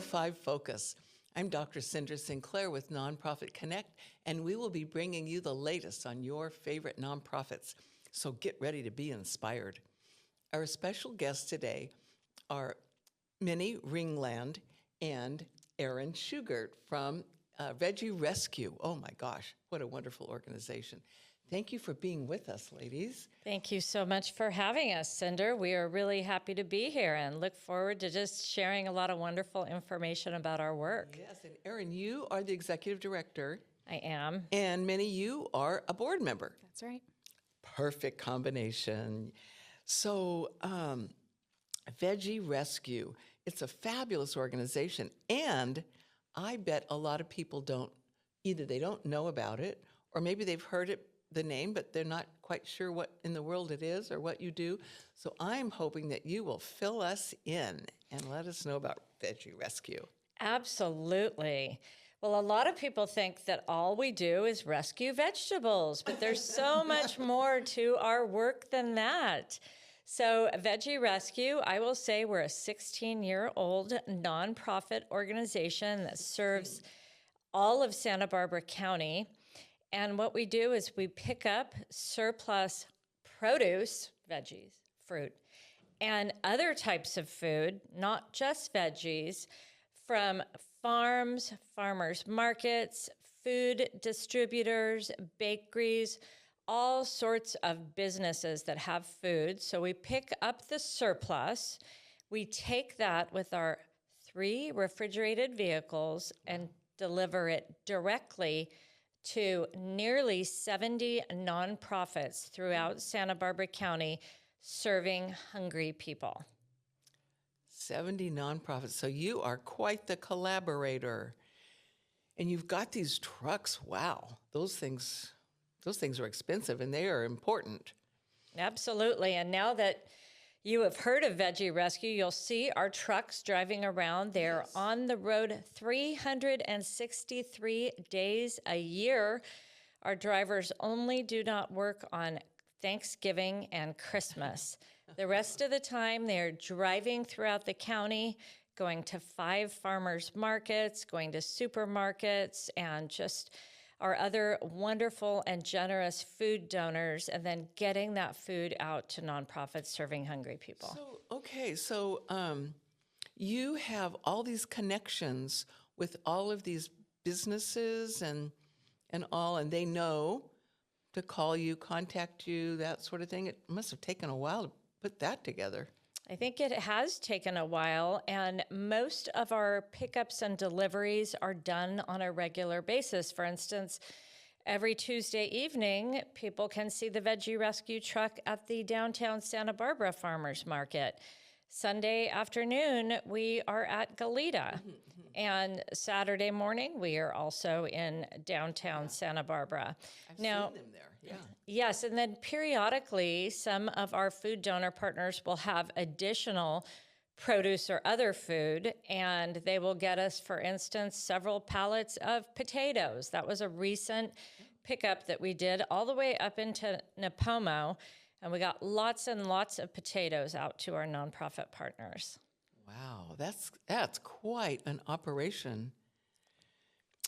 105 Focus. I'm Dr. Cinder Sinclair with Nonprofit Connect, and we will be bringing you the latest on your favorite nonprofits. So get ready to be inspired. Our special guests today are Minnie Ringland and Eryn Shugart from Veggie Rescue. Oh my gosh, what a wonderful organization. Thank you for being with us, ladies. Thank you so much for having us, Cinder. We are really happy to be here and look forward to just sharing a lot of wonderful information about our work. Yes, and Eryn, you are the executive director. I am. And Minnie, you are a board member. That's right. Perfect combination. So, Veggie Rescue, it's a fabulous organization, and I bet a lot of people either they don't know about it, or maybe they've heard the name, but they're not quite sure what in the world it is or what you do. So I'm hoping that you will fill us in and let us know about Veggie Rescue. Absolutely. Well, a lot of people think that all we do is rescue vegetables, but there's so much more to our work than that. So Veggie Rescue, I will say we're a 16-year-old nonprofit organization that serves all of Santa Barbara County. And what we do is we pick up surplus produce, veggies, fruit, and other types of food, not just veggies, from farms, farmers markets, food distributors, bakeries, all sorts of businesses that have food. So we pick up the surplus, we take that with our 3 refrigerated vehicles and deliver it directly to nearly 70 nonprofits throughout Santa Barbara County serving hungry people. 70 nonprofits. So you are quite the collaborator. And you've got these trucks. Wow. Those things are expensive and they are important. Absolutely. And now that you have heard of Veggie Rescue, you'll see our trucks driving around. They're on the road 363 days a year. Our drivers only do not work on Thanksgiving and Christmas. The rest of the time, they're driving throughout the county, going to 5 farmers markets, going to supermarkets, and just our other wonderful and generous food donors, and then getting that food out to nonprofits serving hungry people. So you have all these connections with all of these businesses and all, and they know to call you, contact you, that sort of thing. It must have taken a while to put that together. I think it has taken a while, and most of our pickups and deliveries are done on a regular basis. For instance, every Tuesday evening, people can see the Veggie Rescue truck at the downtown Santa Barbara Farmers Market. Sunday afternoon, we are at Goleta. And Saturday morning, we are also in downtown Santa Barbara. I've seen them there, yeah. Yes, and then periodically, some of our food donor partners will have additional produce or other food, and they will get us, for instance, several pallets of potatoes. That was a recent pickup that we did all the way up into Napomo, and we got lots and lots of potatoes out to our nonprofit partners. Wow, that's quite an operation.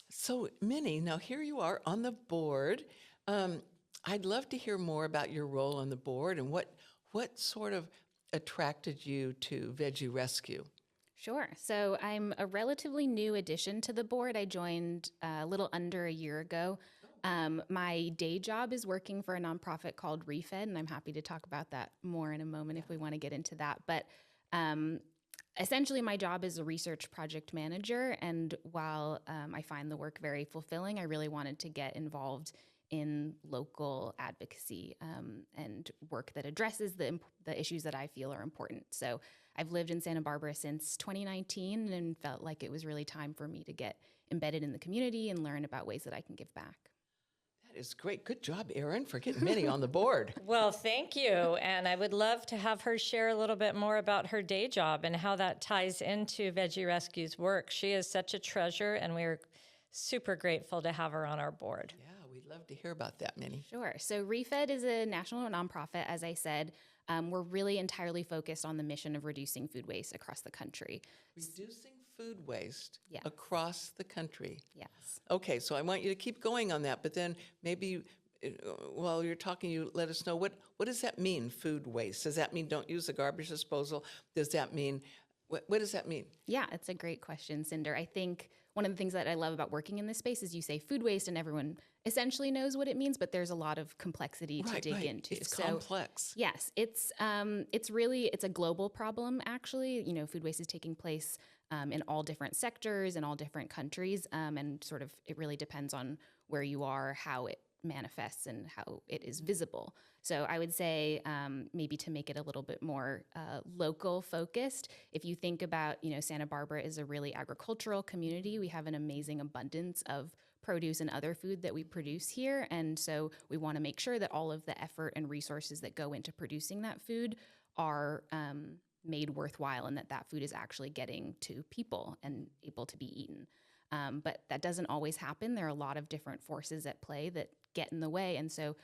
So, Minnie, now here you are on the board. I'd love to hear more about your role on the board and what sort of attracted you to Veggie Rescue. Sure. So I'm a relatively new addition to the board. I joined a little under a year ago. My day job is working for a nonprofit called Refed, and I'm happy to talk about that more in a moment if we want to get into that. But essentially, my job is a research project manager, and while I find the work very fulfilling, I really wanted to get involved in local advocacy and work that addresses the issues that I feel are important. So I've lived in Santa Barbara since 2019 and felt like it was really time for me to get embedded in the community and learn about ways that I can give back. That is great. Good job, Eryn, for getting Minnie on the board. Well, thank you. And I would love to have her share a little bit more about her day job and how that ties into Veggie Rescue's work. She is such a treasure, and we're super grateful to have her on our board. Yeah, we'd love to hear about that, Minnie. Sure. So Refed is a national nonprofit, as I said. We're really entirely focused on the mission of reducing food waste across the country. Reducing food waste Yes. across the country. Yes. Okay, so I want you to keep going on that, but then maybe while you're talking, you let us know what does that mean, food waste? Does that mean don't use the garbage disposal? Does that mean, what does that mean? Yeah, it's a great question, Cinder. I think one of the things that I love about working in this space is you say food waste and everyone essentially knows what it means, but there's a lot of complexity to dig into. It's complex. Yes, it's a global problem actually. You know, food waste is taking place in all different sectors in all different countries, and sort of it really depends on where you are, how it manifests, and how it is visible. So I would say maybe to make it a little bit more local focused, if you think about, you know, Santa Barbara is a really agricultural community. We have an amazing abundance of produce and other food that we produce here. And so we want to make sure that all of the effort and resources that go into producing that food are made worthwhile and that that food is actually getting to people and able to be eaten. But that doesn't always happen. There are a lot of different forces at play that get in the way. And so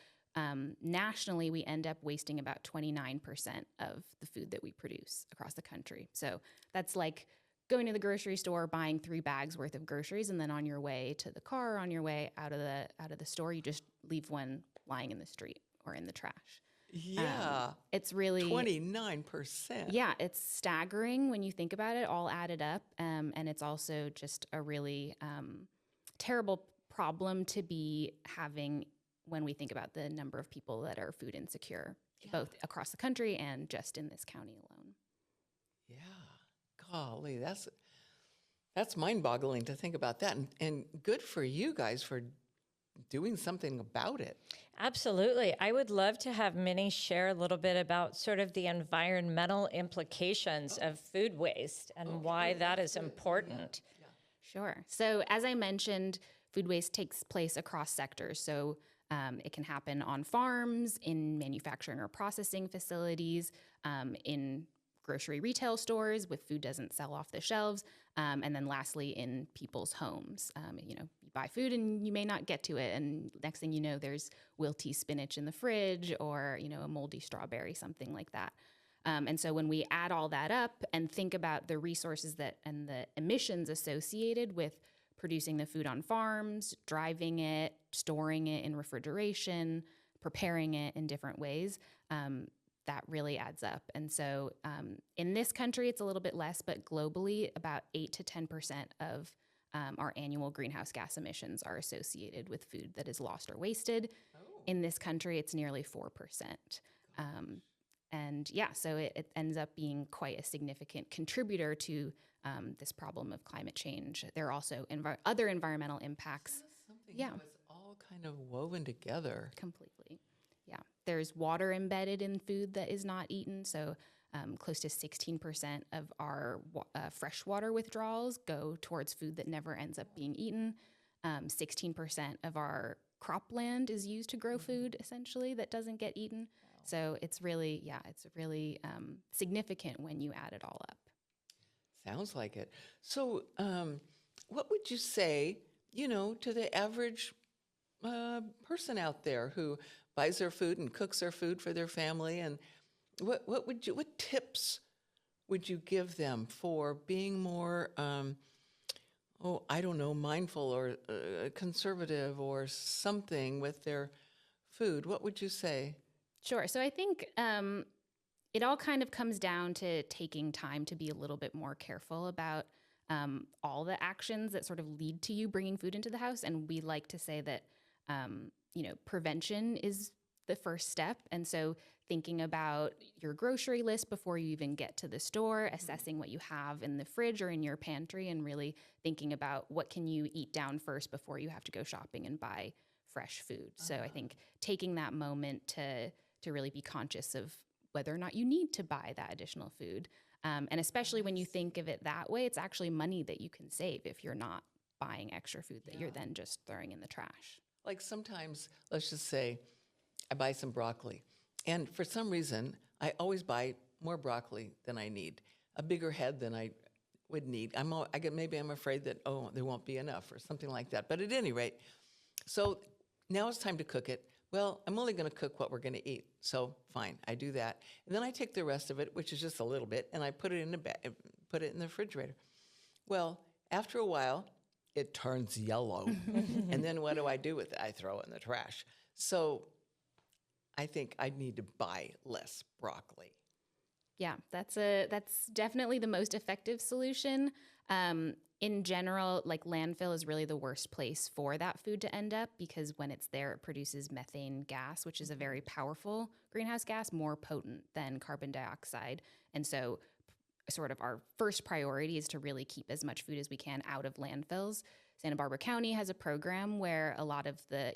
nationally, we end up wasting about 29% of the food that we produce across the country. So that's like going to the grocery store, buying 3 bags worth of groceries, and then on your way to the car, on your way out of the store, you just leave one lying in the street or in the trash. Yeah. It's really 29%. Yeah, it's staggering when you think about it, all added up. And it's also just a really terrible problem to be having when we think about the number of people that are food insecure, both across the country and just in this county alone. Yeah. Golly, that's mind-boggling to think about that. And good for you guys for doing something about it. Absolutely. I would love to have Minnie share a little bit about sort of the environmental implications of food waste and why that is important. Sure. So as I mentioned, food waste takes place across sectors. So it can happen on farms, in manufacturing or processing facilities, in grocery retail stores with food doesn't sell off the shelves, and then lastly in people's homes. You know, you buy food and you may not get to it, and next thing you know, there's wilty spinach in the fridge, or you know, a moldy strawberry, something like that. And so when we add all that up and think about the resources that and the emissions associated with producing the food on farms, driving it, storing it in refrigeration, preparing it in different ways, that really adds up. And so in this country, it's a little bit less, but globally, about 8 to 10% of our annual greenhouse gas emissions are associated with food that is lost or wasted. Oh. In this country, it's nearly 4%. And yeah, so it ends up being quite a significant contributor to this problem of climate change. There are also other environmental impacts. Something that was all kind of woven together. Completely. Yeah. There's water embedded in food that is not eaten. So close to 16% of our freshwater withdrawals go towards food that never ends up being eaten. 16% of our cropland is used to grow food, essentially, that doesn't get eaten. Wow. So it's really significant when you add it all up. Sounds like it. So what would you say, you know, to the average person out there who buys their food and cooks their food for their family, and what tips would you give them for being more mindful or conservative or something with their food? What would you say? Sure. So I think it all kind of comes down to taking time to be a little bit more careful about all the actions that sort of lead to you bringing food into the house. And we like to say that, prevention is the first step. And so thinking about your grocery list before you even get to the store, assessing what you have in the fridge or in your pantry, and really thinking about what can you eat down first before you have to go shopping and buy fresh food. So I think taking that moment to really be conscious of whether or not you need to buy that additional food. And especially when you think of it that way, it's actually money that you can save if you're not buying extra food that you're then just throwing in the trash. Like sometimes, let's just say, I buy some broccoli, and for some reason, I always buy more broccoli than I need, a bigger head than I would need. Maybe I'm afraid that, there won't be enough or something like that. But at any rate, so now it's time to cook it. Well, I'm only going to cook what we're going to eat, so fine, I do that. And then I take the rest of it, which is just a little bit, and I put it in the refrigerator. Well, after a while, it turns yellow. And then what do I do with it? I throw it in the trash. So I think I need to buy less broccoli. Yeah, that's definitely the most effective solution. In general, like landfill is really the worst place for that food to end up because when it's there, it produces methane gas, which is a very powerful greenhouse gas, more potent than carbon dioxide. And so sort of our first priority is to really keep as much food as we can out of landfills. Santa Barbara County has a program where a lot of the,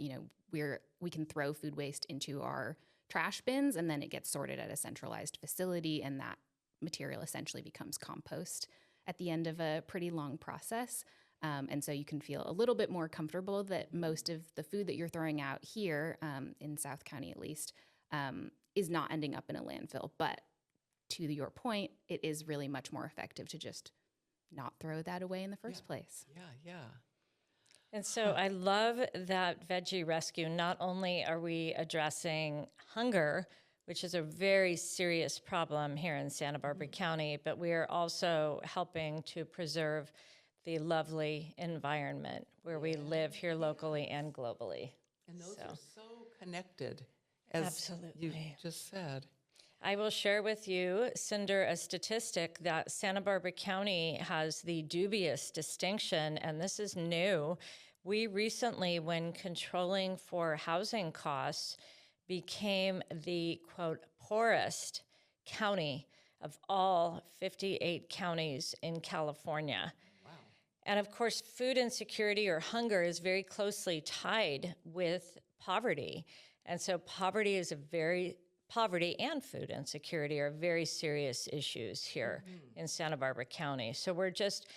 we can throw food waste into our trash bins and then it gets sorted at a centralized facility and that material essentially becomes compost at the end of a pretty long process. And so you can feel a little bit more comfortable that most of the food that you're throwing out here, in South County at least, is not ending up in a landfill. But to your point, it is really much more effective to just not throw that away in the first place. Yeah. And so I love that Veggie Rescue. Not only are we addressing hunger, which is a very serious problem here in Santa Barbara County, but we are also helping to preserve the lovely environment where we live here locally and globally. And those are so connected, as you just said. I will share with you, Cinder, a statistic that Santa Barbara County has the dubious distinction, and this is new. We recently, when controlling for housing costs, became the, quote, poorest county of all 58 counties in California. Wow. And of course, food insecurity or hunger is very closely tied with poverty. And so poverty and food insecurity are very serious issues here in Santa Barbara County. So we're just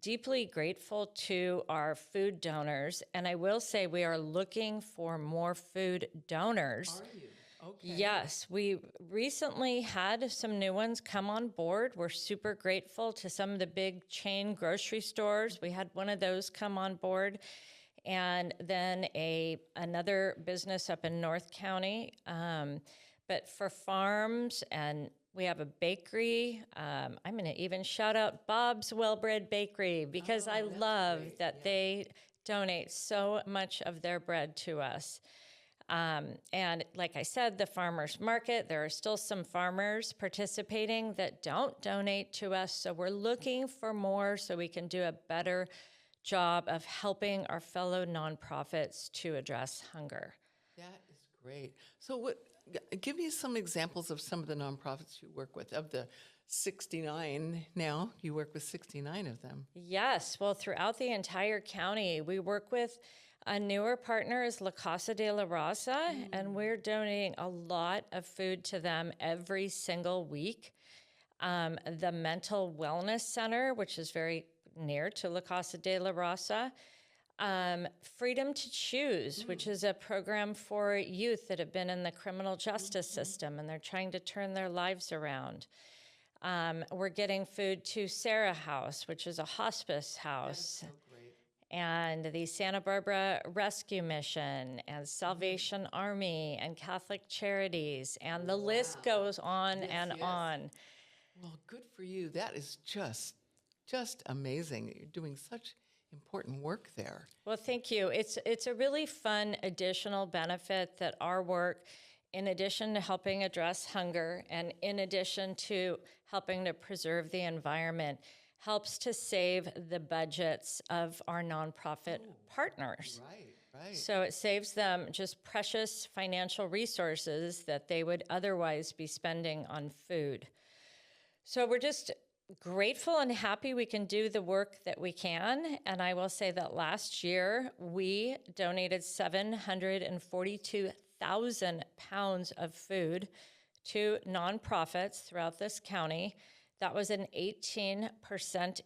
deeply grateful to our food donors. And I will say we are looking for more food donors. Are you? Okay. Yes, we recently had some new ones come on board. We're super grateful to some of the big chain grocery stores. We had one of those come on board. And then another business up in North County. But for farms, and we have a bakery. I'm going to even shout out Bob's Well-Bred Bakery because I love that they donate so much of their bread to us. And like I said, the farmers market, there are still some farmers participating that don't donate to us. So we're looking for more so we can do a better job of helping our fellow nonprofits to address hunger. That is great. So give me some examples of some of the nonprofits you work with. Of the 69 now, you work with 69 of them. Yes. Well, throughout the entire county, we work with a newer partner is La Casa de la Raza, and we're donating a lot of food to them every single week. The Mental Wellness Center, which is very near to La Casa de la Raza. Freedom to Choose, which is a program for youth that have been in the criminal justice system and they're trying to turn their lives around. We're getting food to Sarah House, which is a hospice house. That's so great. And the Santa Barbara Rescue Mission and Salvation Army and Catholic Charities. And the list goes on and on. Well, good for you. That is just amazing that you're doing such important work there. Well, thank you. It's a really fun additional benefit that our work, in addition to helping address hunger and in addition to helping to preserve the environment, helps to save the budgets of our nonprofit partners. Right. So it saves them just precious financial resources that they would otherwise be spending on food. So we're just grateful and happy we can do the work that we can. And I will say that last year we donated 742,000 pounds of food to nonprofits throughout this county. That was an 18%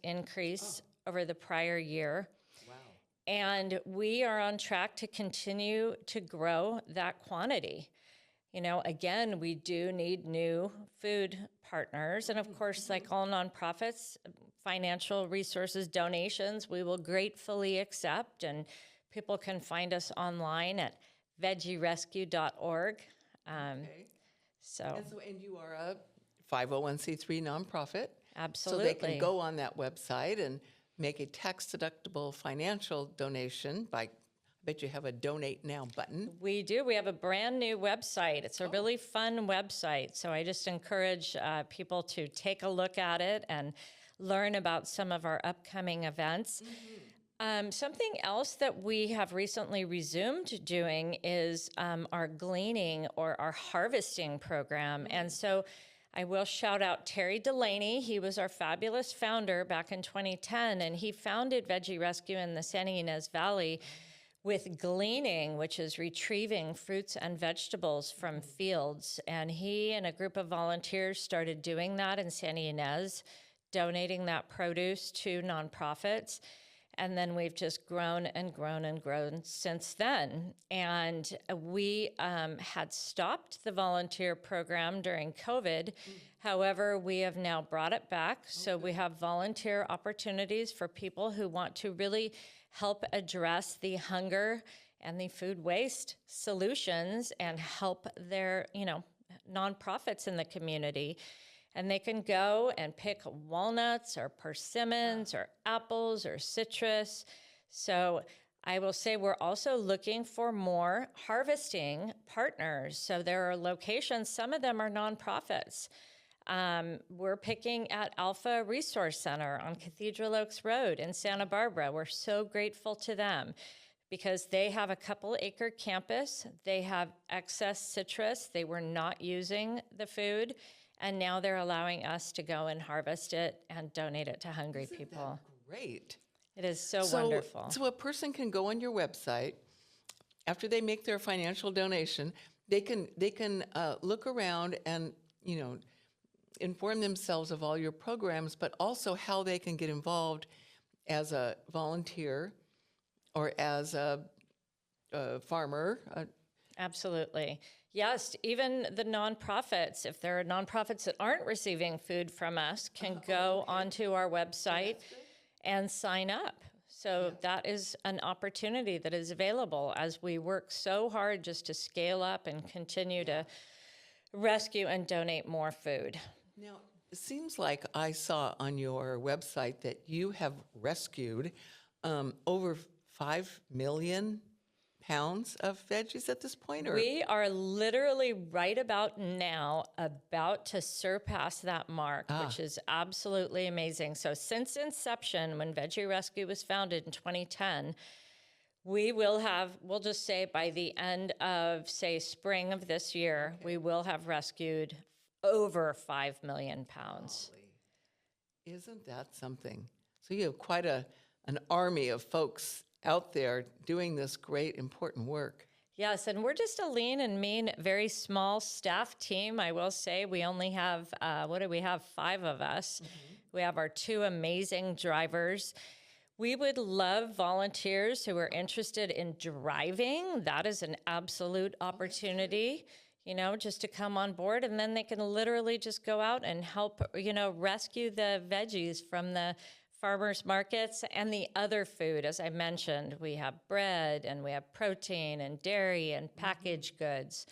increase over the prior year. Wow. And we are on track to continue to grow that quantity. You know, again, we do need new food partners. And of course, like all nonprofits, financial resources, donations, we will gratefully accept. And people can find us online at veggierescue.org. Okay. So And you are a 501c3 nonprofit. absolutely. So they can go on that website and make a tax-deductible financial donation by, I bet you have a Donate Now button. We do. We have a brand new website. It's a really fun website. So I just encourage people to take a look at it and learn about some of our upcoming events. Something else that we have recently resumed doing is our gleaning or our harvesting program. And so I will shout out Terry Delaney. He was our fabulous founder back in 2010, and he founded Veggie Rescue in the Santa Ynez Valley with gleaning, which is retrieving fruits and vegetables from fields. And he and a group of volunteers started doing that in Santa Ynez, donating that produce to nonprofits. And then we've just grown and grown and grown since then. And we had stopped the volunteer program during COVID. However, we have now brought it back. So we have volunteer opportunities for people who want to really help address the hunger and the food waste solutions and help their, nonprofits in the community. And they can go and pick walnuts or persimmons or apples or citrus. So I will say we're also looking for more harvesting partners. So there are locations, some of them are nonprofits. We're picking at Alpha Resource Center on Cathedral Oaks Road in Santa Barbara. We're so grateful to them because they have a couple-acre campus. They have excess citrus. They were not using the food. And now they're allowing us to go and harvest it and donate it to hungry people. That great. It is so wonderful. So a person can go on your website after they make their financial donation. They can look around and inform themselves of all your programs, but also how they can get involved as a volunteer or as a farmer. Absolutely. Yes, even the nonprofits, if there are nonprofits that aren't receiving food from us, can go onto our website and sign up. So that is an opportunity that is available as we work so hard just to scale up and continue to rescue and donate more food. Now, it seems like I saw on your website that you have rescued over 5 million pounds of veggies at this point? Or? We are literally right about now about to surpass that mark, which is absolutely amazing. So since inception, when Veggie Rescue was founded in 2010, we'll just say by the end of, say, spring of this year, we will have rescued over 5 million pounds. Golly. Isn't that something? So you have quite an army of folks out there doing this great, important work. Yes, and we're just a lean and mean, very small staff team. I will say we only have, 5 of us. We have our 2 amazing drivers. We would love volunteers who are interested in driving. That is an absolute opportunity, just to come on board, and then they can literally just go out and help, rescue the veggies from the farmers markets and the other food. As I mentioned, we have bread and we have protein and dairy and packaged goods.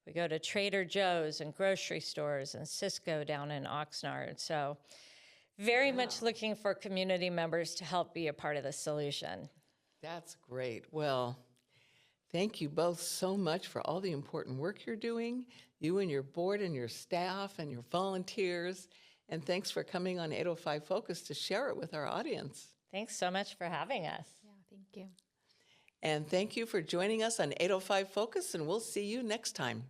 We go to Trader Joe's and grocery stores and Cisco down in Oxnard. So very much looking for community members to help be a part of the solution. That's great. Well, thank you both so much for all the important work you're doing, you and your board and your staff and your volunteers. And thanks for coming on 805 Focus to share it with our audience. Thanks so much for having us. Yeah, thank you. And thank you for joining us on 805 Focus, and we'll see you next time.